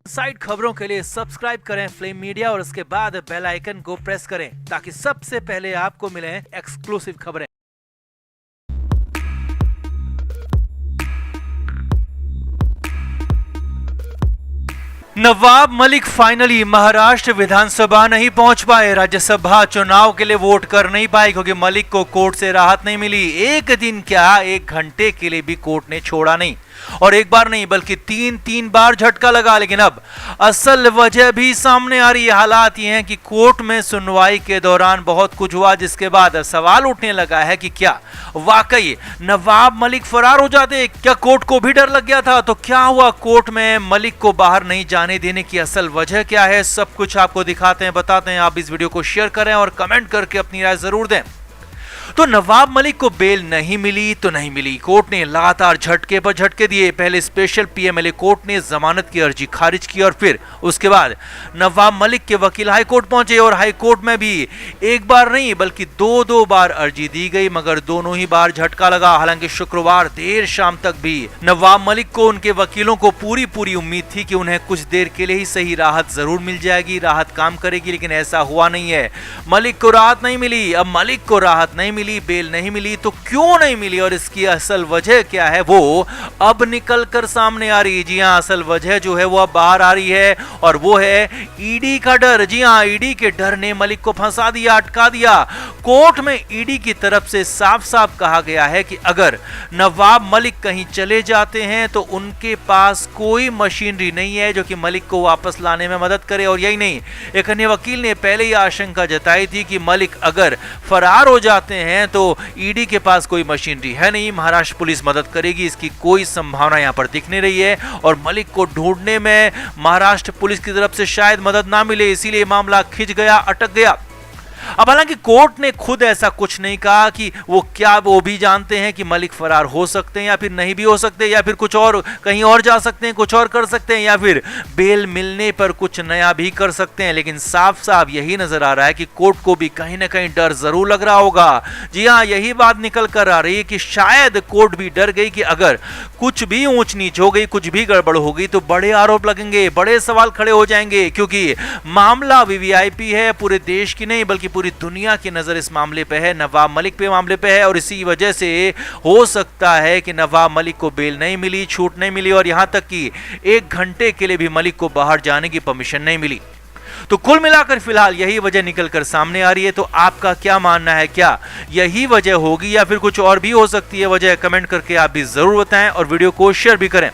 Side खबरों के लिए सब्सक्राइब करें फ्लेम मीडिया और उसके बाद बेल आइकन को प्रेस करें ताकि सबसे पहले आपको मिले एक्सक्लूसिव खबरें। नवाब मलिक फाइनली महाराष्ट्र विधानसभा नहीं पहुंच पाए। राज्यसभा चुनाव के लिए वोट कर नहीं पाए क्योंकि मलिक को कोर्ट से राहत नहीं मिली। एक दिन क्या, एक घंटे के लिए भी कोर्ट ने छोड़ा नहीं और एक बार नहीं बल्कि तीन बार झटका लगा। लेकिन अब असल वजह भी सामने आ रही है। हालात ये हैं कि कोर्ट में सुनवाई के दौरान बहुत कुछ हुआ जिसके बाद सवाल उठने लगा है कि क्या वाकई नवाब मलिक फरार हो जाते? क्या कोर्ट को भी डर लग गया था? तो क्या हुआ कोर्ट में? मलिक को बाहर नहीं जाने देने की असल वजह क्या है? सब कुछ आपको दिखाते हैं, बताते हैं। आप इस वीडियो को शेयर करें और कमेंट करके अपनी राय जरूर दें। तो नवाब मलिक को बेल नहीं मिली तो नहीं मिली। कोर्ट ने लगातार झटके पर झटके दिए। पहले स्पेशल पीएमएलए कोर्ट ने जमानत की अर्जी खारिज की और फिर उसके बाद नवाब मलिक के वकील हाई कोर्ट पहुंचे और हाई कोर्ट में भी एक बार नहीं बल्कि दो बार अर्जी दी गई, मगर दोनों ही बार झटका लगा। हालांकि शुक्रवार देर शाम तक भी नवाब मलिक को उनके वकीलों को पूरी उम्मीद थी कि उन्हें कुछ देर के लिए ही सही राहत जरूर मिल जाएगी, राहत काम करेगी, लेकिन ऐसा हुआ नहीं है। मलिक को राहत नहीं मिली। अब मलिक को राहत नहीं मिली, बेल नहीं मिली, तो क्यों नहीं मिली और इसकी असल वजह क्या है वो अब निकल कर सामने आ रही है। जी हां, असल वजह जो है वो अब बाहर आ रही है और वो है ईडी का डर। जी हां, ईडी के डर ने मलिक को फंसा दिया, अटका दिया। कोर्ट में ईडी की तरफ से साफ कहा गया है कि अगर नवाब मलिक कहीं चले जाते हैं तो उनके पास कोई मशीनरी नहीं है जो कि मलिक को वापस लाने में मदद करे। और यही नहीं, एक अन्य वकील ने पहले ही आशंका जताई थी कि मलिक अगर फरार हो जाते हैं तो ईडी के पास कोई मशीनरी है नहीं, महाराष्ट्र पुलिस मदद करेगी, इसकी कोई संभावना यहां पर दिख नहीं रही है और मलिक को ढूंढने में महाराष्ट्र पुलिस की तरफ से शायद मदद ना मिले, इसीलिए मामला खिंच गया, अटक गया। अब हालांकि कोर्ट ने खुद ऐसा कुछ नहीं कहा कि वो भी जानते हैं कि मलिक फरार हो सकते हैं या फिर नहीं भी हो सकते, या फिर कुछ और कहीं और जा सकते हैं, कुछ और कर सकते हैं, या फिर बेल मिलने पर कुछ नया भी कर सकते हैं। लेकिन साफ यही नजर आ रहा है कि कोर्ट को भी कहीं ना कहीं डर जरूर लग रहा होगा। जी हां, यही बात निकल कर आ रही है कि शायद कोर्ट भी डर गई कि अगर कुछ भी ऊंच नीच हो गई, कुछ भी गड़बड़ होगी तो बड़े आरोप लगेंगे, बड़े सवाल खड़े हो जाएंगे, क्योंकि मामला वीवीआईपी है, पूरे देश की नहीं बल्कि पूरी दुनिया की नजर इस मामले पे है, नवाब मलिक पे मामले पे है। और इसी वजह से हो सकता है कि नवाब मलिक को बेल नहीं मिली, छूट नहीं मिली और यहां तक कि एक घंटे के लिए भी मलिक को बाहर जाने की परमिशन नहीं मिली। तो कुल मिलाकर फिलहाल यही वजह निकलकर सामने आ रही है। तो आपका क्या मानना है? क्या यही वजह होगी या फिर कुछ और भी हो सकती है वजह? कमेंट करके आप भी जरूर बताएं और वीडियो को शेयर भी करें।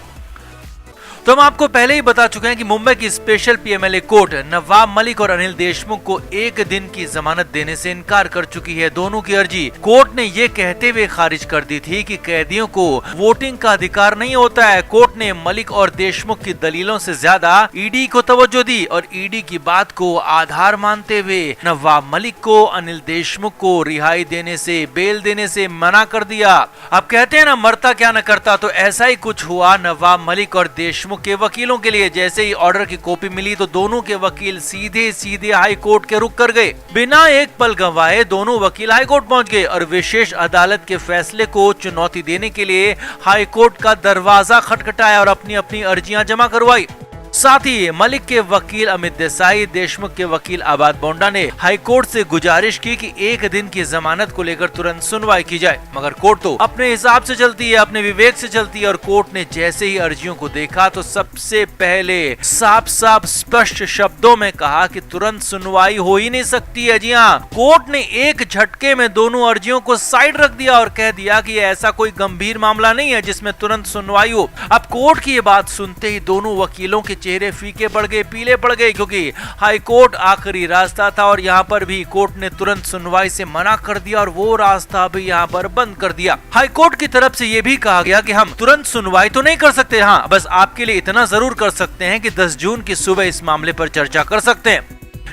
तो हम आपको पहले ही बता चुके हैं कि मुंबई की special PMLA court Nawab Malik और अनिल देशमुख को एक दिन की जमानत देने से इनकार कर चुकी है। दोनों की अर्जी कोर्ट ने ये कहते हुए खारिज कर दी थी कि कैदियों को वोटिंग का अधिकार नहीं होता है। कोर्ट ने मलिक और देशमुख की दलीलों से ज्यादा ईडी को तवज्जो दी और ईडी की बात को आधार मानते हुए नवाब मलिक को, अनिल देशमुख को रिहाई देने से, बेल देने से मना कर दिया। अब कहते हैं ना, मरता क्या न करता, तो ऐसा ही कुछ हुआ नवाब मलिक और देशमुख के वकीलों के लिए। जैसे ही ऑर्डर की कॉपी मिली तो दोनों के वकील सीधे हाई कोर्ट के रुख कर गए। बिना एक पल गंवाए दोनों वकील हाई कोर्ट पहुंच गए और विशेष अदालत के फैसले को चुनौती देने के लिए हाई कोर्ट का दरवाजा खटखटाया और अपनी अर्जियां जमा करवाई। साथ ही मलिक के वकील अमित देसाई, देशमुख के वकील आबाद बोंडा ने हाईकोर्ट से गुजारिश की कि एक दिन की जमानत को लेकर तुरंत सुनवाई की जाए, मगर कोर्ट तो अपने हिसाब से चलती है, अपने विवेक से चलती है। और कोर्ट ने जैसे ही अर्जियों को देखा तो सबसे पहले साफ स्पष्ट शब्दों में कहा कि तुरंत सुनवाई हो ही नहीं सकती है। जी हाँ, कोर्ट ने एक झटके में दोनों अर्जियों को साइड रख दिया और कह दिया कि ऐसा कोई गंभीर मामला नहीं है जिसमें तुरंत सुनवाई हो। अब कोर्ट की ये बात सुनते ही दोनों वकीलों के चेहरे फीके पड़ गए, पीले पड़ गए, क्योंकि हाई कोर्ट आखिरी रास्ता था और यहाँ पर भी कोर्ट ने तुरंत सुनवाई से मना कर दिया और वो रास्ता भी यहाँ पर बंद कर दिया। हाई कोर्ट की तरफ से ये भी कहा गया कि हम तुरंत सुनवाई तो नहीं कर सकते, हाँ बस आपके लिए इतना जरूर कर सकते हैं कि 10 जून की सुबह इस मामले पर चर्चा कर सकते हैं।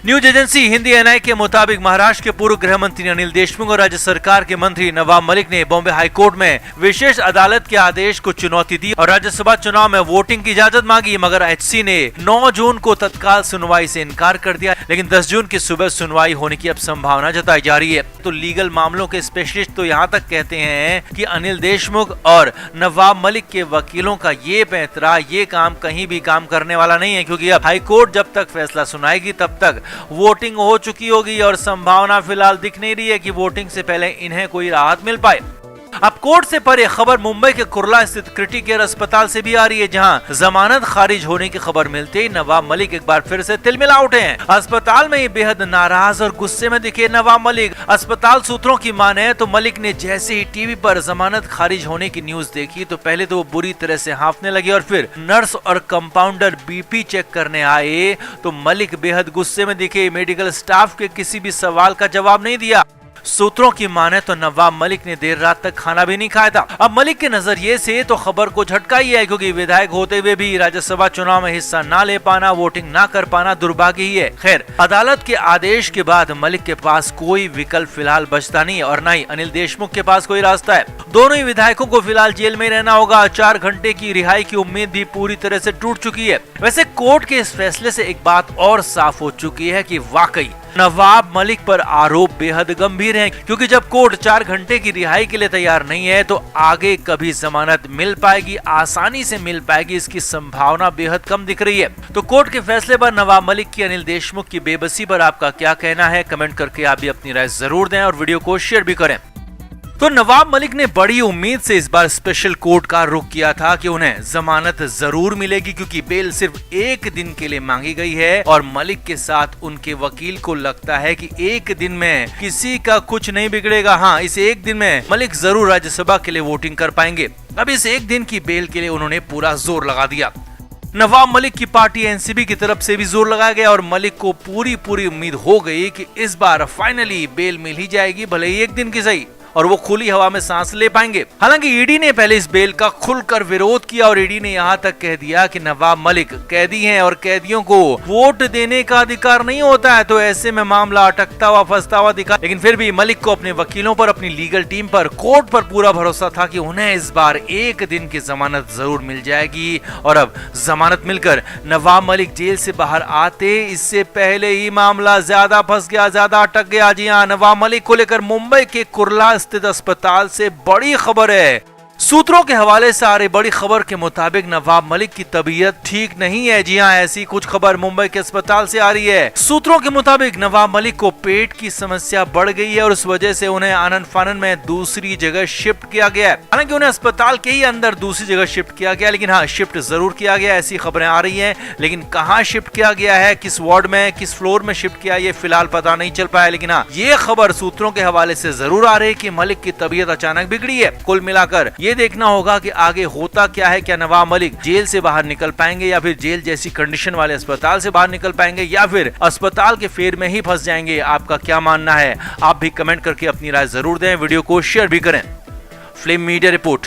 न्यूज एजेंसी हिंदी एनआई के मुताबिक महाराष्ट्र के पूर्व गृह मंत्री अनिल देशमुख और राज्य सरकार के मंत्री नवाब मलिक ने बॉम्बे हाईकोर्ट में विशेष अदालत के आदेश को चुनौती दी और राज्यसभा चुनाव में वोटिंग की इजाजत मांगी, मगर एचसी ने 9 जून को तत्काल सुनवाई से इनकार कर दिया। लेकिन 10 जून की सुबह सुनवाई होने की अब संभावना जताई जा रही है। तो लीगल मामलों के स्पेशलिस्ट तो यहाँ तक कहते हैं कि अनिल देशमुख और नवाब मलिक के वकीलों का ये पैंतरा, ये काम कहीं भी काम करने वाला नहीं है, क्योंकि अब हाईकोर्ट जब तक फैसला सुनाएगी तब तक वोटिंग हो चुकी होगी और संभावना फिलहाल दिख नहीं रही है कि वोटिंग से पहले इन्हें कोई राहत मिल पाए। अब कोर्ट से परे खबर मुंबई के कुर्ला स्थित क्रिटिकेयर अस्पताल से भी आ रही है, जहां जमानत खारिज होने की खबर मिलते ही नवाब मलिक एक बार फिर से तिलमिला उठे हैं। अस्पताल में ही बेहद नाराज और गुस्से में दिखे नवाब मलिक। अस्पताल सूत्रों की माने तो मलिक ने जैसे ही टीवी पर जमानत खारिज होने की न्यूज देखी तो पहले तो वो बुरी तरह से हांफने लगे और फिर नर्स और कंपाउंडर बीपी चेक करने आए तो मलिक बेहद गुस्से में दिखे। मेडिकल स्टाफ के किसी भी सवाल का जवाब नहीं दिया। सूत्रों की माने तो नवाब मलिक ने देर रात तक खाना भी नहीं खाया था। अब मलिक के नजरिए से तो खबर को झटका ही है, क्योंकि विधायक होते हुए भी राज्यसभा चुनाव में हिस्सा ना ले पाना, वोटिंग ना कर पाना दुर्भाग्य ही है। खैर, अदालत के आदेश के बाद मलिक के पास कोई विकल्प फिलहाल बचता नहीं और न ही अनिल देशमुख के पास कोई रास्ता है। दोनों ही विधायकों को फिलहाल जेल में रहना होगा। 4 घंटे की रिहाई की उम्मीद भी पूरी तरह से टूट चुकी है। वैसे कोर्ट के इस फैसले से एक बात और साफ हो चुकी है कि वाकई नवाब मलिक पर आरोप बेहद गंभीर हैं, क्योंकि जब कोर्ट 4 घंटे की रिहाई के लिए तैयार नहीं है तो आगे कभी जमानत मिल पाएगी, आसानी से मिल पाएगी, इसकी संभावना बेहद कम दिख रही है। तो कोर्ट के फैसले पर नवाब मलिक की अनिल देशमुख की बेबसी पर आपका क्या कहना है? कमेंट करके आप भी अपनी राय जरूर दें और वीडियो को शेयर भी करें। तो नवाब मलिक ने बड़ी उम्मीद से इस बार स्पेशल कोर्ट का रुख किया था कि उन्हें जमानत जरूर मिलेगी, क्योंकि बेल सिर्फ 1 दिन के लिए मांगी गई है और मलिक के साथ उनके वकील को लगता है कि 1 दिन में किसी का कुछ नहीं बिगड़ेगा। हाँ, इस 1 दिन में मलिक जरूर राज्यसभा के लिए वोटिंग कर पाएंगे। अब इस 1 दिन की बेल के लिए उन्होंने पूरा जोर लगा दिया। नवाब मलिक की पार्टी एनसीबी की तरफ से भी जोर लगाया गया और मलिक को पूरी उम्मीद हो गई कि इस बार फाइनली बेल मिल ही जाएगी, भले ही 1 दिन की सही, और वो खुली हवा में सांस ले पाएंगे। हालांकि ईडी ने पहले इस बेल का खुलकर विरोध किया और ईडी ने यहाँ तक कह दिया कि नवाब मलिक कैदी हैं और कैदियों को वोट देने का अधिकार नहीं होता है, तो ऐसे में मामला अटकता हुआ फंसता हुआ दिखा। लेकिन फिर भी मलिक को अपने वकीलों पर, अपनी लीगल टीम पर, कोर्ट पर पूरा भरोसा था कि उन्हें इस बार 1 दिन की जमानत जरूर मिल जाएगी। और अब जमानत मिलकर नवाब मलिक जेल से बाहर आते इससे पहले ही मामला ज्यादा फंस गया, ज्यादा अटक गया। जी हाँ, नवाब मलिक को लेकर मुंबई के कुर्ला स्थित अस्पताल से बड़ी खबर है। सूत्रों के हवाले से आ रही बड़ी खबर के मुताबिक नवाब मलिक की तबीयत ठीक नहीं है। जी हाँ, ऐसी कुछ खबर मुंबई के अस्पताल से आ रही है। सूत्रों के मुताबिक नवाब मलिक को पेट की समस्या बढ़ गई है और उस वजह से उन्हें आनन फानन में दूसरी जगह शिफ्ट किया गया है। हालांकि उन्हें अस्पताल के ही अंदर दूसरी जगह शिफ्ट किया गया, लेकिन हाँ, शिफ्ट जरूर किया गया, ऐसी खबरें आ रही है। लेकिन कहाँ शिफ्ट किया गया है, किस वार्ड में, किस फ्लोर में शिफ्ट किया, ये फिलहाल पता नहीं चल पाया। लेकिन हाँ, ये खबर सूत्रों के हवाले से जरूर आ रही है कि मलिक की तबीयत अचानक बिगड़ी है। कुल मिलाकर ये देखना होगा कि आगे होता क्या है। क्या नवाब मलिक जेल से बाहर निकल पाएंगे या फिर जेल जैसी कंडीशन वाले अस्पताल से बाहर निकल पाएंगे या फिर अस्पताल के फेर में ही फंस जाएंगे? आपका क्या मानना है? आप भी कमेंट करके अपनी राय जरूर दें, वीडियो को शेयर भी करें। Flame media report.